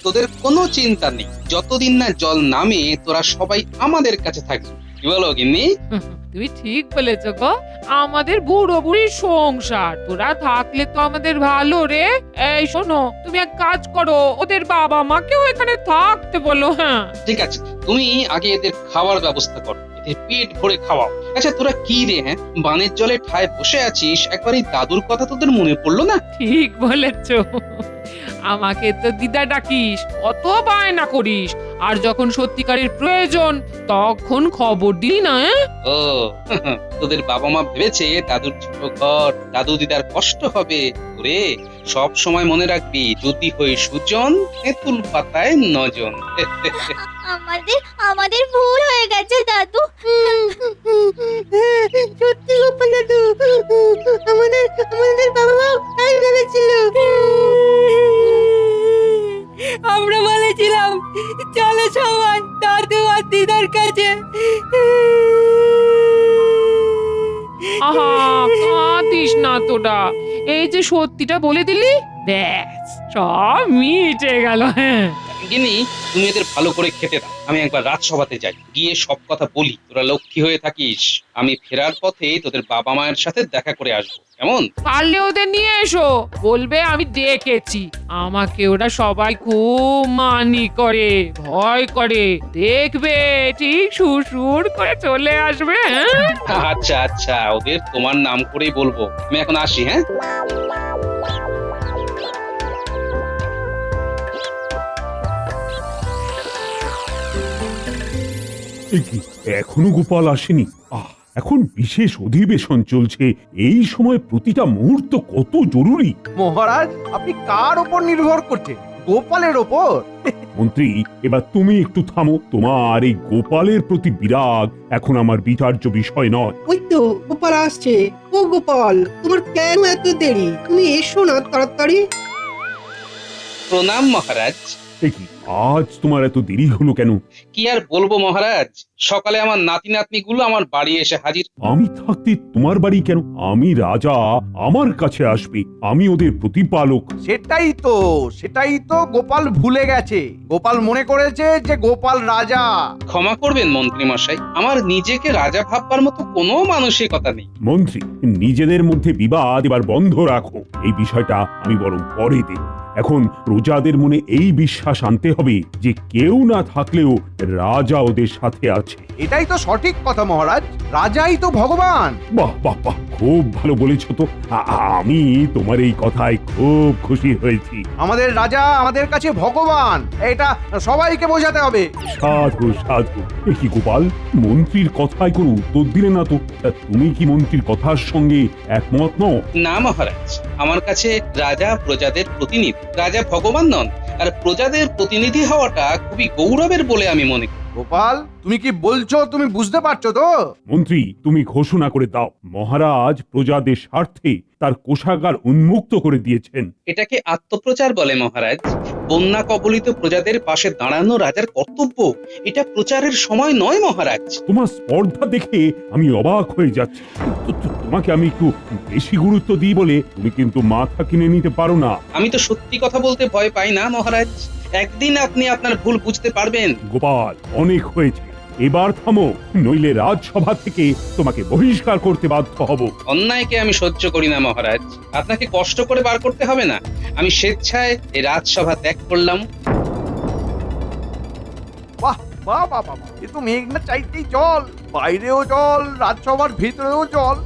তোদের কোনো চিন্তা নেই, যতদিন না জল নামে তোরা সবাই আমাদের কাছে থাকবি। কি বলো গিন্নি? তুমি ঠিক বলেছ গো, আমাদের বুড়ো বুড়ির সংসার, তোরা থাকলে তো আমাদের ভালো রে। এই শোনো, তুমি এক কাজ করো, ওদের বাবা মাকেও এখানে থাকতে বলো। হ্যাঁ ঠিক আছে, তুমি আগে এদের খাওয়ার ব্যবস্থা করো, এদের পেট ভরে খাওয়াও। আচ্ছা তোরা কি রে, হ্যাঁ বানের জলে ঠায় বসে আছিস, একবার এই দাদুর কথা তোদের মনে পড়লো না? ঠিক বলেছ, আমাকে তো দিদা ডাকিস, কত বায়না করিস, আর যখন সত্যিকারের প্রয়োজন তখন খবর দিই না। ও তোদের বাবা মা ভেবেছে দাদুর ছোট ঘর, দাদু দিদার কষ্ট হবে। ওরে সব সময় মনে রাখবি, যদি হই সুজন, তেঁতুল পাতায় নজন। আমাদের আমাদের ভুল হয়ে গেছে দাদু। সত্যি গোপাল দাদু, আমাদের আমাদের বাবা মা তাই ভেবেছিল। আমরা বলেছিলাম চলো সবাই দাদু আর দিদার কাছে। আহা, কাঁদিস না তোরা, এই যে সত্যিটা বলে দিলি, ব্যাস সব মিটে গেল। হ্যাঁ গিনি তুমি এদের ভালো করে খেতে দাও, আমি একবার রাজসভাতে যাই, গিয়ে সব কথা বলি। তোরা লক্ষ্মী হয়ে থাকিস, আমি ফেরার পথে তোদের বাবা মায়ের সাথে দেখা করে আসবো, কেমন? পারলে ওদের নিয়ে এসো, বলবে আমি দেখেছি। আমাকে ওরা সবাই খুব মানি করে, ভয় করে, দেখবে ঠিক সুর করে চলে আসবে। হ্যাঁ আচ্ছা আচ্ছা, ওদের তোমার নাম করেই বলবো। আমি এখন আসি, হ্যাঁ? এ কি, এখনো গোপাল আসেনি? এখন বিশেষ অধিবেশন চলছে, এই সময় প্রতিটা মুহূর্ত কত জরুরি। মহারাজ, আপনি কার ওপর নির্ভর করছেন? গোপালের ওপর? মন্ত্রী, এবার তুমি একটু থামো। তোমার এই গোপালের প্রতি বিরাগ এখন আমার বিচার্য বিষয় নয়। ওই তো গোপাল আসছে। ও গোপাল, তোমার কেন এত দেরি? তুমি এসো না তাড়াতাড়ি। প্রণাম মহারাজ। এ কি, আজ তোমার এত দেরি হলো কেন? কি আর বলবো মহারাজ, সকালে আমার নাতি নাতনি গুলো আমার বাড়ি এসে হাজির। আমি থাকতে তোমার বাড়ি কেন? আমি রাজা, আমার কাছে আসবে, আমি ওদের প্রতিপালক। সেটাই তো গোপাল ভুলে গেছে। গোপাল মনে করেছে যে গোপাল রাজা। ক্ষমা করবেন মন্ত্রী মশাই, আমার নিজেকে রাজা ভাববার মতো কোনো মানসিকতা নেই। মন্ত্রী, নিজেদের মধ্যে বিবাদ এবার বন্ধ রাখো। এই বিষয়টা আমি বরং পরে দেখব। এখন প্রজাদের মনে এই বিশ্বাস আনতে হবে যে কেউ না থাকলেও রাজা ওদের সাথে আছে। এটাই তো সঠিক কথা মহারাজ, রাজাই তো ভগবান। বাহ বাহ বাহ, খুব ভালো বলেছ তো। আমি তোমার এই কথায় খুব খুশি হয়েছি। আমাদের রাজা আমাদের কাছে ভগবান, এটা সবাইকে বোঝাতে হবে। সাধু সাধু। এ কি গোপাল, মন্ত্রীর কথায় কোনো উত্তর দিলে না তো? তুমি কি মন্ত্রীর কথার সঙ্গে একমত নও? না মহারাজ, আমার কাছে রাজা প্রজাদের প্রতিনিধি, রাজা ভগবান নন। আর প্রজাদের প্রতিনিধি হওয়াটা খুবই গৌরবের বলে আমি মনে করি। গোপাল, তুমি কি বলছো তুমি বুঝতে পারছো তো? মন্ত্রী, তুমি ঘোষণা করে দাও, মহারাজ প্রজাদের স্বার্থে তার কোষাগার উন্মুক্ত করে দিয়েছেন। এটাকে আত্মপ্রচার বলে মহারাজ। বন্যা কবলিত প্রজাদের পাশে দাঁড়ানো রাজার কর্তব্য, এটা প্রচারের সময় নয় মহারাজ। তোমার স্পর্ধা দেখে আমি অবাক হয়ে যাচ্ছি। তোমাকে আমি একটু বেশি গুরুত্ব দিই বলে তুমি কিন্তু মাথা কিনে নিতে পারো না। আমি তো সত্যি কথা বলতে ভয় পাই না মহারাজ, একদিন আপনি আপনার ভুল বুঝতে পারবেন। গোপাল, অনেক হয়েছে, এবার থামো, নইলে রাজসভা থেকে তোমাকে বহিষ্কার করতে বাধ্য হব। অন্যায়কে আমি সহ্য করি না মহারাজ, আপনাকে কষ্ট করে বার করতে হবে না। আমি স্বেচ্ছায় এই রাজসভা ত্যাগ করলাম। বাহ বাহ বাহ বাহ, এ তো মেঘ না চাইতেই জল, বাইরেও জল, রাজসভার ভিতরেও জল।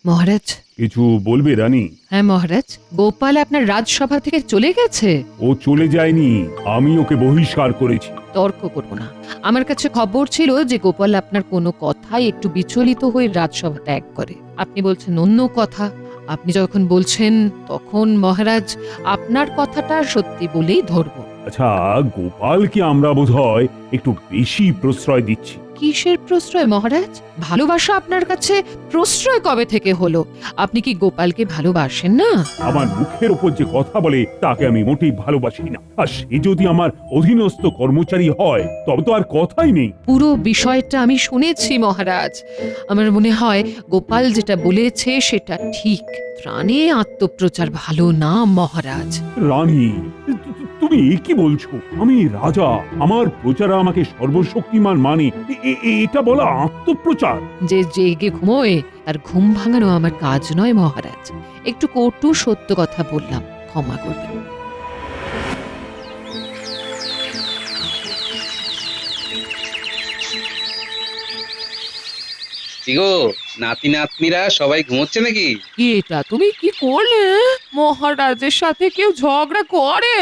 মহারাজ। কিছু বলবে রানী? হ্যাঁ মহারাজ, গোপাল আপনার রাজসভা থেকে চলে গেছে। ও চলে যায়নি, আমি ওকে বহিষ্কার করেছি। তর্ক করব না, আমার কাছে খবর ছিল যে গোপাল আপনার কোনো কথাই একটু বিচলিত হয়ে রাজসভা ত্যাগ করে। আপনি বলছেন অন্য কথা। আপনি যখন বলছেন তখন মহারাজ আপনার কথাটা সত্যি বলেই ধরব। আচ্ছা, গোপালকে আমরা বোধহয় একটু বেশি প্রশ্রয় দিচ্ছি। কিসের প্রশ্রয় মহারাজ? ভালোবাসা আপনার কাছে প্রশ্রয় কবে থেকে হলো? আপনি কি গোপালকে ভালোবাসেন না? আমার মুখের ওপর যে কথা বলে তাকে আমি মোটেই ভালোবাসি না। আর সে যদি আমার অধীনস্থ কর্মচারী হয় তবে তো আর কথাই নেই। পুরো বিষয়টা আমি শুনেছি মহারাজ। আমার মনে হয় গোপাল যেটা বলেছে সেটা ঠিক। প্রাণে আত্মপ্রচার ভালো না মহারাজ। রানী, তুমি কি বলছো? আমি রাজা, আমার প্রজারা আমাকে সর্বশক্তিমান মানে এটা বলা আত্মপ্রচার? যে জেগে ঘুমোয় তার ঘুম ভাঙানো আমার কাজ নয় মহারাজ। একটু কটু সত্য কথা বললাম, ক্ষমা করবেন। কি গো, নাতি নাতনিরা সবাই ঘুমোচ্ছে নাকি? এটা তুমি কি করলে? মহারাজের সাথে কেউ ঝগড়া করে?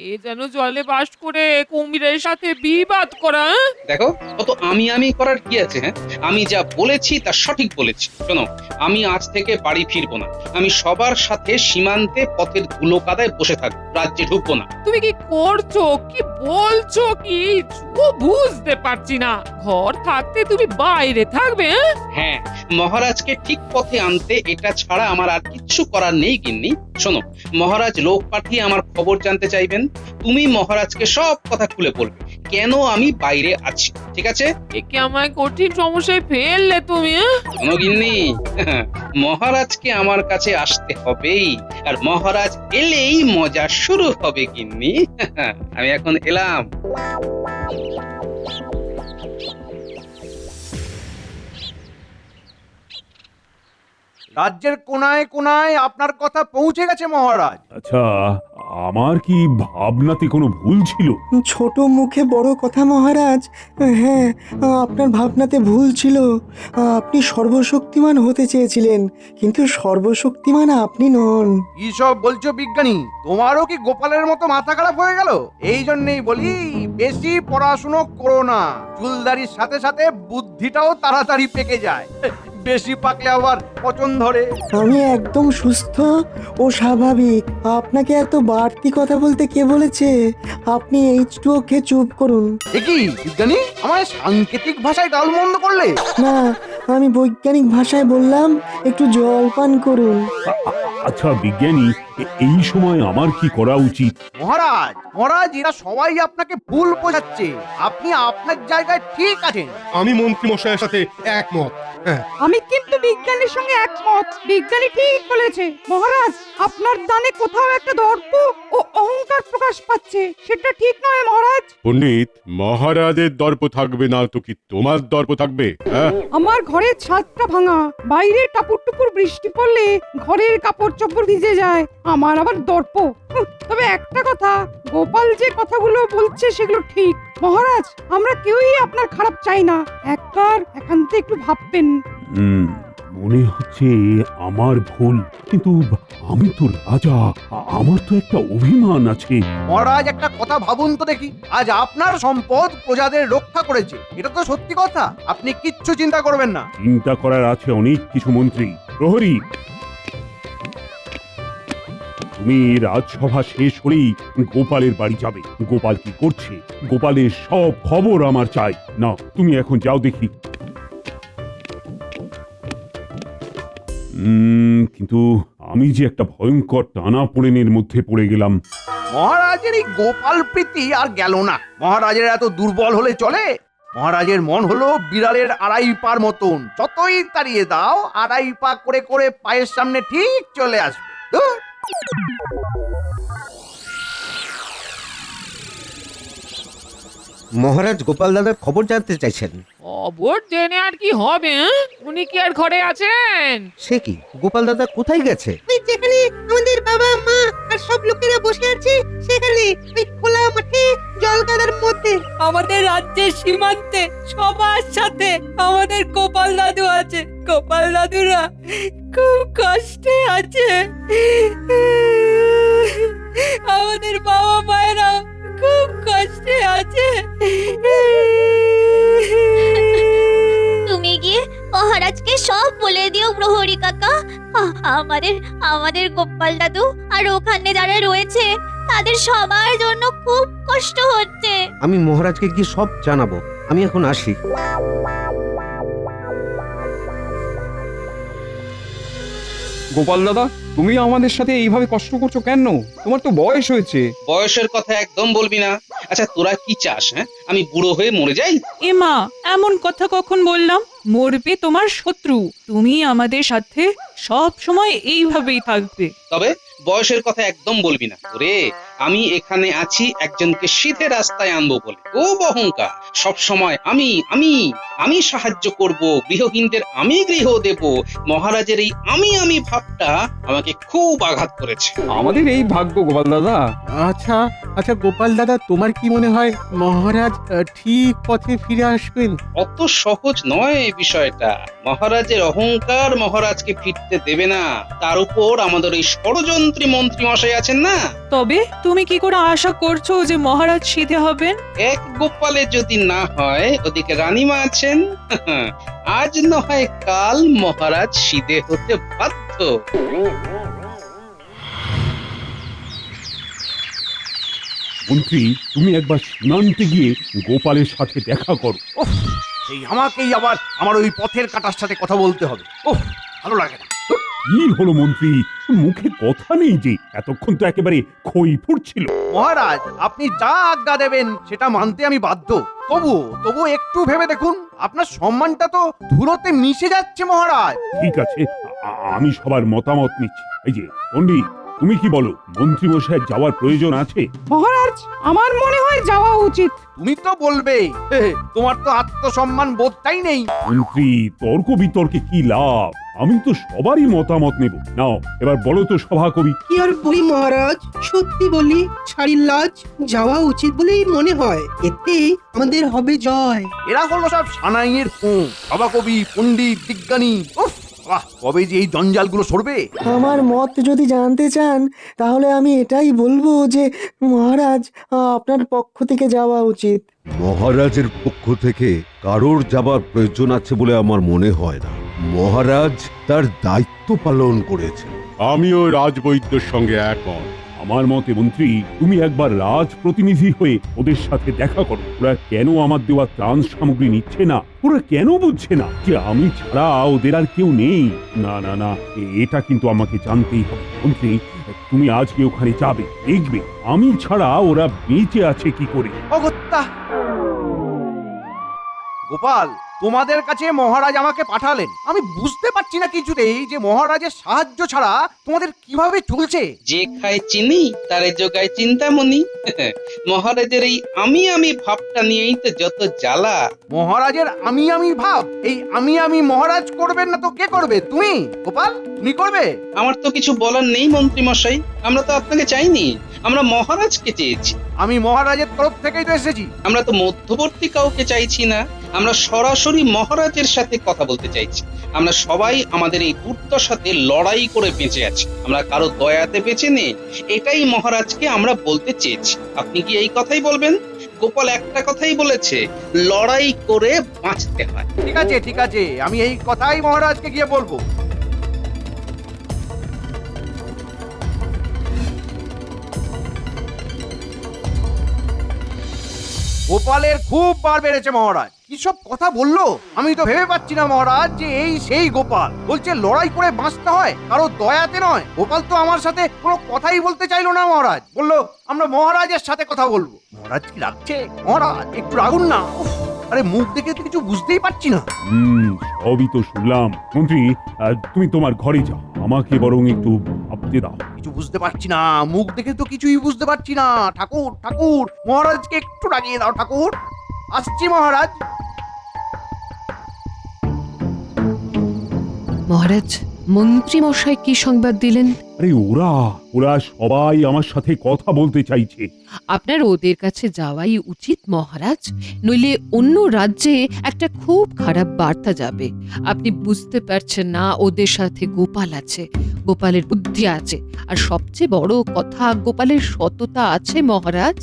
এ যেন জলে বাস করে কুমিরের সাথে বিবাদ করা। দেখো, কত আমি করার কি আছে? হ্যাঁ, আমি যা বলেছি তা সঠিক বলেছি। শোনো, আমি আজ থেকে বাড়ি ফিরবো না। আমি সবার সাথে সীমান্তে পথের ধুলো কাদায় বসে থাকবো, রাজ্যে ঢুকবো না। তুমি কি করছো, কি বলছো, কি বুঝতে পারছি না। ঘর থাকতে তুমি বাইরে থাকবে? হ্যাঁ, মহারাজকে ঠিক পথে আনতে এটা ছাড়া আমার আর কিচ্ছু করার নেই গিন্নি। শোনো, মহারাজ লোক পাঠিয়ে আমার খবর জানতে চাইবেন। তুমি মহারাজকে সব কথা খুলে বলবে কেন আমি বাইরে আছি, ঠিক আছে? একে আমায় কঠিন সমস্যায় ফেললে তুমি। শোনো গিন্নি, মহারাজকে আমার কাছে আসতে হবেই, আর মহারাজ এলেই মজা শুরু হবে গিন্নি। আমি এখন এলাম। রাজ্যের কোনায় কোনায় আপনার কথা পৌঁছে গেছে মহারাজ। আচ্ছা, আমার কি ভাবনাতে কোনো ভুল ছিল? ছোট মুখে বড় কথা মহারাজ। হ্যাঁ, আপনার ভাবনাতে ভুল ছিল। আপনি সর্বশক্তিমান হতে চেয়েছিলেন, কিন্তু সর্বশক্তিমান আপনি নন। কি সব বলছো বিজ্ঞানী? তোমারও কি গোপালের মতো মাথা খারাপ হয়ে গেল? এই জন্যই বলি বেশি পড়াশুনো করো না। চুলদারির সাথে সাথে বুদ্ধিটাও তাড়াতাড়ি পেকে যায়। বেশি পাকলে আবার পচন ধরে। আমি একদম সুস্থ ও স্বাভাবিক। আপনাকে এত বাড়তি কথা বলতে কে বলেছে? আপনি H2O খেয়ে চুপ করুন। কি বিজ্ঞানী, আমায় সাংকেতিক ভাষায় গালমন্দ করলে? না, আমি বৈজ্ঞানিক ভাষায় বললাম একটু জল পান করুন। আচ্ছা বিজ্ঞানী, এই সময় আমার কি করা উচিত? মহারাজ এরা সবাই আপনাকে ভুল বোঝাচ্ছে। আপনি আপনার জায়গায় ঠিক আছেন। আমি মন্ত্রী মশাইয়ের সাথে একমত। আমি কিন্তু বিজ্ঞানীর সঙ্গে একমত। বিজ্ঞানী ঠিক বলেছে। মহারাজ, আপনার দানে কোথাও একটা দর্প ও অহংকার প্রকাশ পাচ্ছে। সেটা ঠিক নয় মহারাজ। পণ্ডিত, মহারাজের দর্প থাকবে না তো কি তোমার দর্প থাকবে? হ্যাঁ, আমার ঘরের ছাদটা ভাঙা, বাইরে টাপুর টুপুর বৃষ্টি পড়লে ঘরের কাপড় চোপড় ভিজে যায়। আমার আবার দর্প। তবে একটা কথা, গোপাল যে কথাগুলো বলছে সেগুলো ঠিক। মহারাজ, আমরা কেউই আপনার খারাপ চাই না। একবার একান্তে একটু ভাববেন। মনে হচ্ছে আমার ভুল, কিন্তু আমি তো রাজা, আমার তো একটা অভিমান আছে। মহারাজ একটা কথা ভাবুন তো দেখি। আজ আপনার সম্পদ প্রজাদের রক্ষা করেছে, এটা তো সত্যি কথা। আপনি কিচ্ছু চিন্তা করবেন না। চিন্তা করার আছে অনেক কিছু মন্ত্রী। প্রহরী, তুমি রাজসভা শেষ হলেই গোপালের বাড়ি যাবে। গোপাল কি করছে, গোপালের সব খবর আমার চাই। না, তুমি এখন যাও দেখি। কিন্তু আমি যে একটা ভয়ঙ্কর টানাপোড়েনের মধ্যে পড়ে গেলাম। মহারাজের এই গোপাল প্রীতি আর গেল না। মহারাজের এত দুর্বল হলে চলে? মহারাজের মন হলো বিড়ালের আড়াই পার মতন। যতই তাড়িয়ে দাও, আড়াই পা করে করে পায়ের সামনে ঠিক চলে আসবে। ধুর। মহারাজ গোপাল দাদার খবর জানতে চাইছেন। খবর জেনে আর কি হবে? উনি কি আর ঘরে আছেন? সে কি, গোপাল দাদা কোথায় গেছে? ওই যেখানে আমাদের বাবা মা আর সব লোকেরা বসে আছে সেখানে, ওই খোলা মাঠে জল কাদার মধ্যে। আমাদের রাজ্যের সীমান্তে সবার সাথে আমাদের গোপাল দাদু আছে। গোপাল দাদুরা খুব কষ্টে আছে। আমাদের বাবা মায়েরা খুব কষ্টে আছে। তুমি গিয়ে মহারাজকে সব বলে দিও প্রহরী কাকা। আমাদের গোপাল দাদু আর ওখানে যারা রয়েছে তাদের সবার জন্য খুব কষ্ট হচ্ছে। আমি মহারাজকে গিয়ে সব জানাবো। আমি এখন আসি। গোপাল দাদা, তুমি আমাদের সাথে এইভাবে কষ্ট করছো কেন? তোমার তো বয়স হয়েছে। বয়সের কথা একদম বলবি না। আচ্ছা তোরা কি চাস? হ্যাঁ, আমি বুড়ো হয়ে মরে যাই? এমা, এমন কথা কখন বললাম? মরবে তোমার শত্রু, তুমি আমাদের সাথে সব সময় এইভাবেই থাকবে। তবে বয়সের কথা একদম বলবি না। ওরে, আমি এখানে আছি একজনকে সিধে রাস্তায় আনবো বলে। ও অহংকার, সব সময় আমি আমি আমি সাহায্য করব, গৃহহীনদের আমি গৃহ দেব। মহারাজের এই আমি আমি ভাবটা আমাকে খুব আঘাত করেছে। আমাদের এই ভাগ্য গোপাল দাদা। আচ্ছা আচ্ছা গোপাল দাদা, তোমার কি মনে হয় মহারাজ ঠিক পথে ফিরে আসবেন? অত সহজ নয় এই বিষয়টা। মহারাজের অহংকার মহারাজকে ফিরতে দেবে না। তার উপর আমাদের এই ষড়যন্ত্রী মন্ত্রী মশাই আছেন না। তবে তুমি কি করে আশা করছো যে মহারাজ সিধে হবেন? এক গোপালে যদি না হয়, ওদিকে রানীমা আছেন। আজ না হয় কাল মহারাজ সিধে হতে বাধ্য। মন্ত্রী, তুমি একবার সীমান্তে গিয়ে গোপালের সাথে দেখা করো। এই আমাকেই আবার আমার ওই পথের কাটার সাথে কথা বলতে হবে। ওহ, ভালো লাগে না। কি হলো মন্ত্রী, মুখে কথা নেই যে? এতক্ষণ তো একেবারে খই ফুটছিল। মহারাজ, আপনি যা আজ্ঞা দেবেন সেটা মানতে আমি বাধ্য। তবু একটু ভেবে দেখুন, আপনার সম্মানটা তো ধুলোতে মিশে যাচ্ছে মহারাজ। ঠিক আছে, আমি সবার মতামত নিচ্ছি। এই যে পণ্ডিত, তুমি কি বলো, মন্ত্রী মশাই যাওয়ার প্রয়োজন আছে? মহারাজ, আমার মনে হয় যাওয়া উচিত। তুমি তো বলবেই, তোমার তো আত্মসম্মান বোধটাই নেই। মন্ত্রী, তর্ক বিতর্কে কি লাভ? আমি তো সবারই মতামত নেব। নাও এবার বলো তো সভাকবি। কি আর বলি মহারাজ, সত্যি বলি, ছাড়ির লাজ যাওয়া উচিত বলেই মনে হয়। এতে আমাদের হবে জয়। এরা হলো সব সানাইয়ের সভাকবি, পণ্ডিত, বিজ্ঞানী। উফ, বাহ, কবে যে এই জঞ্জালগুলো সরবে। আমার মত যদি জানতে চান তাহলে আমি এটাই বলবো যে মহারাজ, আপনার পক্ষ থেকে যাওয়া উচিত। মহারাজের পক্ষ থেকে কারোর যাবার প্রয়োজন আছে বলে আমার মনে হয় না। মহারাজ তার দায়িত্ব পালন করেছেন। আমিও রাজবৈদ্যর সঙ্গে একমত। আমার মতে মন্ত্রী, তুমি একবার রাজ প্রতিনিধি হয়ে ওদের সাথে দেখা করো। ওরা কেন আমার দেওয়া ত্রাণ সামগ্রী নিচ্ছে না? ওরা কেন বুঝছে না যে আমি ছাড়া ওদের আর কেউ নেই? না না না, এটা কিন্তু আমাকে জানতেই হবে। মন্ত্রী, তুমি আজকে ওখানে যাবে, দেখবে আমি ছাড়া ওরা বেঁচে আছে কি করে। অগত্যা গোপাল, তোমাদের কাছে মহারাজ আমাকে পাঠালেন। আমি বুঝতে পারছি না কিছুতেই যে মহারাজের সাহায্য ছাড়া তোমাদের কিভাবে চলছে। যে খায় চিনি তারে যোগায় চিন্তামণি। মহারাজের এই আমি আমি ভাবটা নিয়েই তো যত জ্বালা। মহারাজের আমি আমি ভাব, এই আমি মহারাজ করবেন না তো কে করবে? তুমি গোপাল, তুমি করবে? আমার তো কিছু বলার নেই মন্ত্রী মশাই। আমরা তো আপনাকে চাইনি, আমরা মহারাজকে চেয়েছি। আমি মহারাজের তরফ থেকেই তো এসেছি। আমরা তো মধ্যবর্তী কাউকে চাইছি না, আমরা সরাসরি মহারাজের সাথে কথা বলতে চাইছি। আমরা সবাই আমাদের এই দুর্দশাতে লড়াই করে বেঁচে আছি, আমরা কারো দয়াতে বেঁচে নেই। এটাই মহারাজকে আমরা বলতে চেয়েছি। আপনি কি এই কথাই বলবেন? গোপাল একটা কথাই বলেছে, লড়াই করে বাঁচতে হয়। ঠিক আছে, আমি এই কথাই মহারাজকে গিয়ে বলবো। গোপালের খুব বার বেড়েছে মহারাজ। কি সব কথা বললো, আমি তো ভেবে পাচ্ছি না মহারাজ যে এই সেই গোপাল। বলছে লড়াই করে বাঁচতে হয়, কারো দয়াতে নয়। গোপাল তো আমার সাথে কোনো কথাই বলতে চাইলো না মহারাজ। বললো আমরা মহারাজের সাথে কথা বলবো। মহারাজ কি রাখছে? মহারাজ একটু রাগুন না। আরে মুখ দেখে তো কিছু বুঝতেই পারছি না। সবই তো শুনলাম। মন্ত্রী, তুমি তোমার ঘরে যাও, আমাকে বরং একটু ভাবতে দাও। কিছু বুঝতে পারছি না, মুখ দেখে তো কিছুই বুঝতে পারছি না। ঠাকুর ঠাকুর, মহারাজকে একটু রাগিয়ে দাও ঠাকুর। আসছি মহারাজ। মহারাজ, মন্ত্রী মশাই কি সংবাদ দিলেন? আরে ওরা সবাই আমার সাথে কথা বলতে চাইছে। আপনার ওদের কাছে যাওয়াই উচিত মহারাজ, নইলে অন্য রাজ্যে একটা খুব খারাপ বার্তা যাবে। আপনি বুঝতে পারছেন না, ওদের সাথে গোপাল আছে, গোপালের বুদ্ধি আছে, আর সবচেয়ে বড় কথা গোপালের সততা আছে মহারাজ।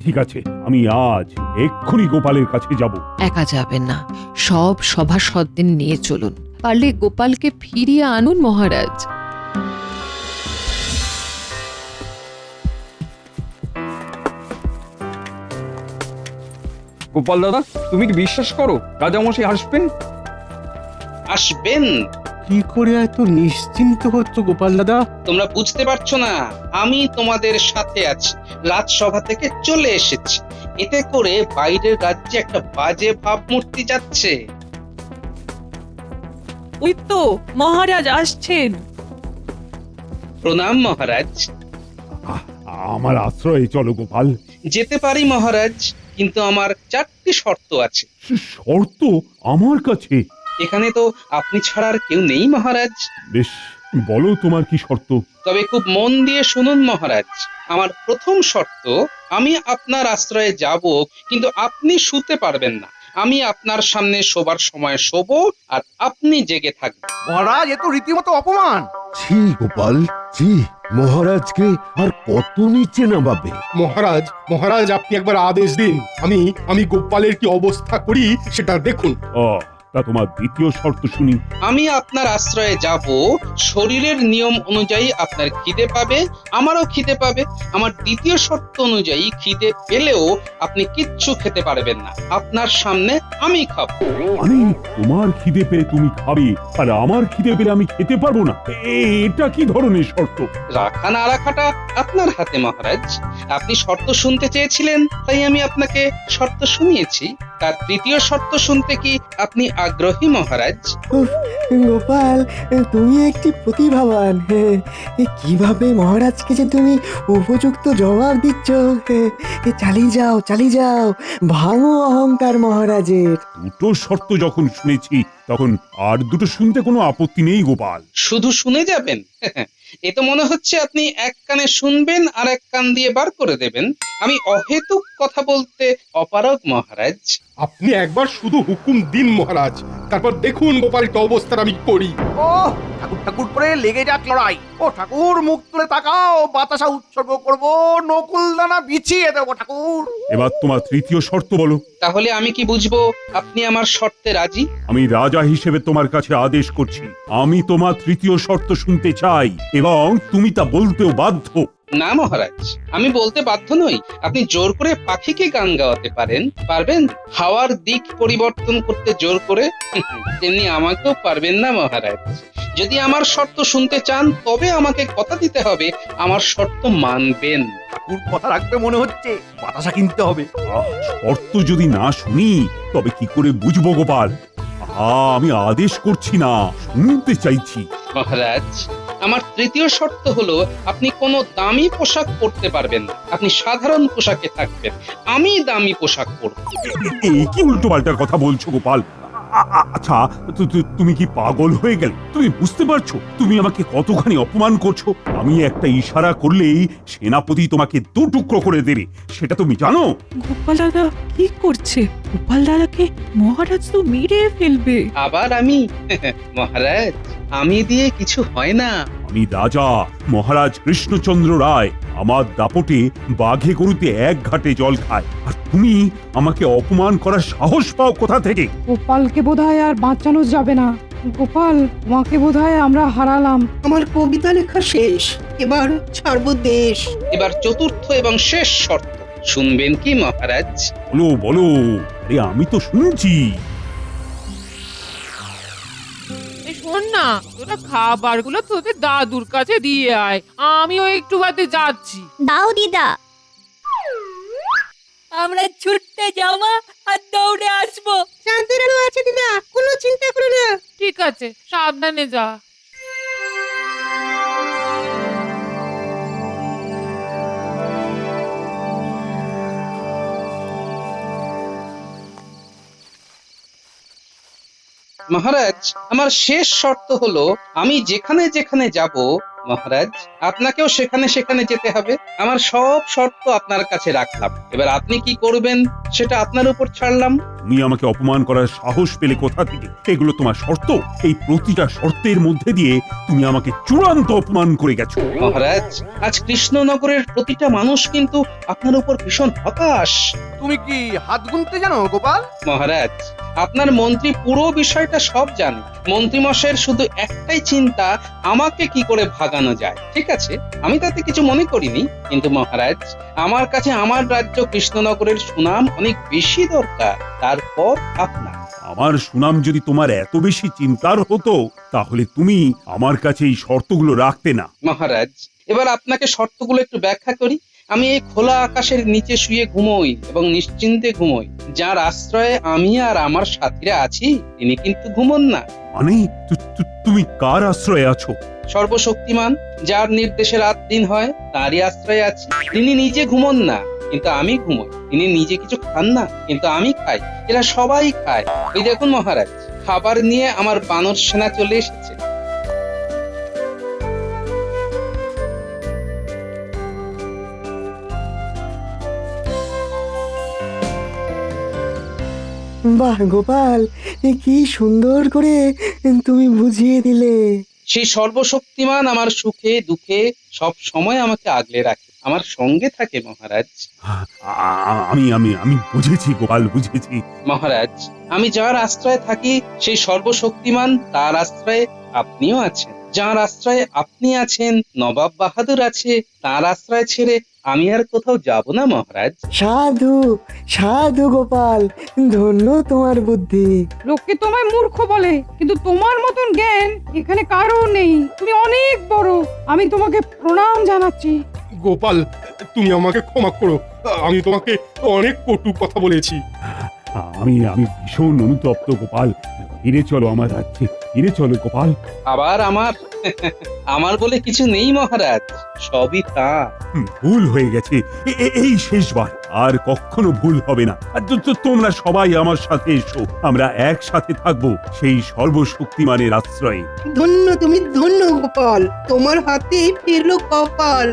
ঠিক আছে, আমি আজ এক্ষুনি গোপালের কাছে যাব। একা যাবেন না, সব সভাসদদের নিয়ে চলুন। পারলে গোপালকে ফিরিয়ে আনুন মহারাজ। গোপাল দাদা, তুমি কি বিশ্বাস করো রাজামশাই আসবেন? আসবেন? কি করে এত নিশ্চিন্ত হচ্ছ গোপাল দাদা? তোমরা বুঝতে পারছো না, আমি তোমাদের সাথে আছি, রাজসভা থেকে চলে এসেছি। এতে করে বাইরের রাজ্যে একটা বাজে ভাবমূর্তি যাচ্ছে। ওই তো মহারাজ আসছেন। প্রণাম মহারাজ। আমার আশ্রয়ে চলো গোপাল। যেতে পারি মহারাজ, কিন্তু আমার 4টি শর্ত আছে। শর্ত আমার কাছে? এখানে তো আপনি ছাড়া আর কেউ নেই মহারাজ। বেশ, বলো তোমার কি শর্ত? তবে খুব মন দিয়ে শুনুন মহারাজ। আমার প্রথম শর্ত, আমি আপনার আশ্রয়ে যাব, কিন্তু আপনি শুতে পারবেন না। আমি আপনার সামনে শোবার সময় শোবো, আর আপনি জেগে থাকবেন। মহারাজ, এ তো রীতিমতো অপমান। ছি গোপাল, ছি। মহারাজকে আর কত নিচে নামাবে? মহারাজ, মহারাজ আপনি একবার আদেশ দিন, আমি গোপালের কি অবস্থা করি সেটা দেখুন। তা তোমার দ্বিতীয় শর্ত শুনি। আমি আপনার আশ্রয়ে যাব, শরীরের নিয়ম অনুযায়ী আপনার খিদে পাবে, আমারও খিদে পাবে। আমার দ্বিতীয় শর্ত অনুযায়ী খিদে পেলেও আপনি কিচ্ছু খেতে পারবেন না, আপনার সামনে আমি খাবো। মানে তোমার খিদে পেলে তুমি খাবে, আর আমার খিদে পেলে আমি খেতে পারবো না? এটা কি ধরনের শর্ত? রাখা না রাখাটা আপনার হাতে মহারাজ। আপনি শর্ত শুনতে চেয়েছিলেন, তাই আমি আপনাকে শর্ত শুনিয়েছি। তার তৃতীয় শর্ত শুনতে কি আপনি আগ্রহী মহারাজ? গোপাল, তুমি একটি প্রতিভাবান। কিভাবে মহারাজকে যে তুমি উপযুক্ত জবাব দিচ্ছ। চালিয়ে যাও, চালিয়ে যাও, ভাঙো অহংকার মহারাজের। দুটো শর্ত যখন শুনেছি, তখন আর দুটো শুনতে কোনো আপত্তি নেই গোপাল। শুধু শুনে যাবেন? এ তো মনে হচ্ছে আপনি এক কানে শুনবেন আর এক কান দিয়ে বার করে দেবেন। আমি অহেতুক কথা বলতে অপারগ মহারাজ। আপনি একবার শুধু হুকুম দিন মহারাজ, তারপর দেখুন গোপাল কি অবস্থার আমি করি। ও ঠাকুর ঠাকুর করে লেগে যাক লড়াই। ও ঠাকুর, মুখ তুলে তাকাও, বাতাসা উৎসর্গ করব, নকুল দানা বিছিয়ে দেবো ঠাকুর। এবার তোমার তৃতীয় শর্ত বলো। তাহলে আমি কি বুঝবো আপনি আমার শর্তে রাজি? আমি রাজা হিসেবে তোমার কাছে আদেশ করছি, আমি তোমার তৃতীয় শর্ত শুনতে চাই, এবং তুমি তা বলতেও বাধ্য। না মহারাজ, আমি বলতে বাধ্য নই। আপনি জোর করে পাখিকে গান গাওয়াতে পারবেন? হাওয়ার দিক পরিবর্তন করতে জোর করে? তেমনি আমাকেও পারবেন না মহারাজ। যদি আমার শর্ত শুনতে চান, তবে আমাকে কথা দিতে হবে আমার শর্ত মানবেন। ঠাকুর কথা রাখবে মনে হচ্ছে, বাতাসা কিনতে হবে। শর্ত যদি না শুনি, তবে কি করে বুঝবো গোপাল? আমি আদেশ করছি না, শুনতে চাইছি। মহারাজ, আমার তৃতীয় শর্ত হলো, আপনি কোনো দামি পোশাক পরতে পারবেন না। আপনি সাধারণ পোশাকে থাকবেন, আমি দামি পোশাক পরব। এই কি উল্টো পাল্টা কথা বলছো গোপাল? আচ্ছা, তুমি কি পাগল হয়ে গেলে? তুমি বুঝতে পারছো তুমি আমাকে কতখানি অপমান করছো? আমি একটা ইশারা করলেই সেনাপতি তোমাকে দু টুকরো করে দেবে, সেটা তুমি জানো? গোপাল দাদা কি করছে? গোপাল দাদাকে মহারাজ তো মেরে ফেলবে। আবার আমি? মহারাজ, আমি দিয়ে কিছু হয় না। আমি রাজা মহারাজ কৃষ্ণচন্দ্র রায়। আমার দাপটে বাঘে গরুতে এক ঘাটে জল খায়, আর তুমি আমাকে অপমান করার সাহস পাও কোথা থেকে? গোপালকে বোধহয় আর বাঁচানো যাবে না। গোপাল, তোমাকে বোধহয় আমরা হারালাম। আমার কবিতা লেখা শেষ, এবার ছাড়বো দেশ। এবার চতুর্থ এবং শেষ শর্ত শুনবেন কি মহারাজ? বলো বলো, আরে আমি তো শুনছি। শোন না, তোরা খাবারগুলো তোদের দাদুর কাছে দিয়ে আয়, আমিও একটু বাদে যাচ্ছি। দাও দিদা। আমরা ছুটতে যাওয়া আর দৌড়ে আসবো। শান্তির আলো আছে দিদা, কোনো চিন্তা করো না। ঠিক আছে, সাবধানে যা। মহারাজ, আমার শেষ শর্ত হলো, আমি যেখানে যেখানে যাব মহারাজ, আপনাকেও সেখানে সেখানে যেতে হবে। আমার সব শর্ত আপনার কাছে রাখলাম, এবার আপনি কি করবেন সেটা আপনার উপর ছাড়লাম। তুমি আমাকে অপমান করার সাহস পেলে কোথা থেকে? এগুলো তোমার শর্ত? এই প্রতিটা শর্তের মধ্যে দিয়ে তুমি আমাকে চূড়ান্ত অপমান করে গেছো। মহারাজ, আজ কৃষ্ণনগরের প্রতিটা মানুষ কিন্তু আপনার উপর ভীষণ হতাশ। তুমি কি হাত গুনতে জানো গোপাল? মহারাজ, আপনার মন্ত্রী পুরো বিষয়টা সব জানে। মন্ত্রীমশাইয়ের শুধু একটাই চিন্তা, আমাকে কি করে ভাগানো যায়। ঠিক আছে, আমি তাতে কিছু মনে করিনি, কিন্তু মহারাজ, আমার কাছে আমার রাজ্য কৃষ্ণনগরের সুনাম অনেক বেশি দরকার, তারপর আপনার। আমার সুনাম যদি তোমার এত বেশি চিন্তার হতো তাহলে তুমি আমার কাছে এই শর্তগুলো রাখতে না। মহারাজ, এবার আপনাকে শর্তগুলো একটু ব্যাখ্যা করি। আমি এই খোলা আকাশের নিচে শুয়ে ঘুমোই এবং নিশ্চিন্তে ঘুমোই। যার আশ্রয়ে আমি আর আমার সাথীরা আছি তিনি কিন্তু ঘুমোন না। মানে তুমি কার আশ্রয়ে আছো? সর্বশক্তিমান, যার নির্দেশে রাত দিন হয়, তারই আশ্রয়ে আছি। তিনি নিজে ঘুমোন না, কিন্তু আমি ঘুমোই। তিনি নিজে কিছু খান না, কিন্তু আমি খাই। এরা সবাই খায়। ওই দেখুন মহারাজ, খাবার নিয়ে আমার বানর সেনা চলে এসেছে। বাহ গোপাল, কি সুন্দর করে তুমি বুঝিয়ে দিলে। সেই সর্বশক্তিমান আমার সুখে দুঃখে সব সময় আমাকে আগলে রাখে, আমার সঙ্গে থাকে মহারাজ। আমি আমি আমি বুঝেছি গোপাল, বুঝেছি। মহারাজ, আমি যার আশ্রয়ে থাকি সেই সর্বশক্তিমান তার আশ্রয়ে আপনিও আছেন। যার আশ্রয়ে আপনি আছেন, নবাব বাহাদুর আছে, তার আশ্রয় ছেড়ে আমি আর কোথাও যাব না মহারাজ। সাধু সাধু গোপাল, ধন্য তোমার বুদ্ধি। লোকে তোমায় মূর্খ বলে, কিন্তু তোমার মতন জ্ঞান এখানে কারো নেই। তুমি অনেক বড়, আমি তোমাকে প্রণাম জানাচ্ছি। গোপাল, তুমি আমাকে ক্ষমা করো, আমি তোমাকে অনেক কটু কথা বলেছি। আমি আমি ভীষণ অনুতপ্ত গোপাল। ফিরে চলো আমার রাজ্যে, ফিরে চলো গোপাল। আবার আমার আমার বলে কিছু নেই মহারাজ, সবই তা। ভুল হয়ে গেছে, এই শেষবার, আর কখনো ভুল হবে না। আর তোমরা সবাই আমার সাথে এসো, আমরা একসাথে থাকবো সেই সর্বশক্তিমানের আশ্রয়ে। ধন্য তুমি, ধন্য গোপাল, তোমার হাতে ফিরলো কপাল।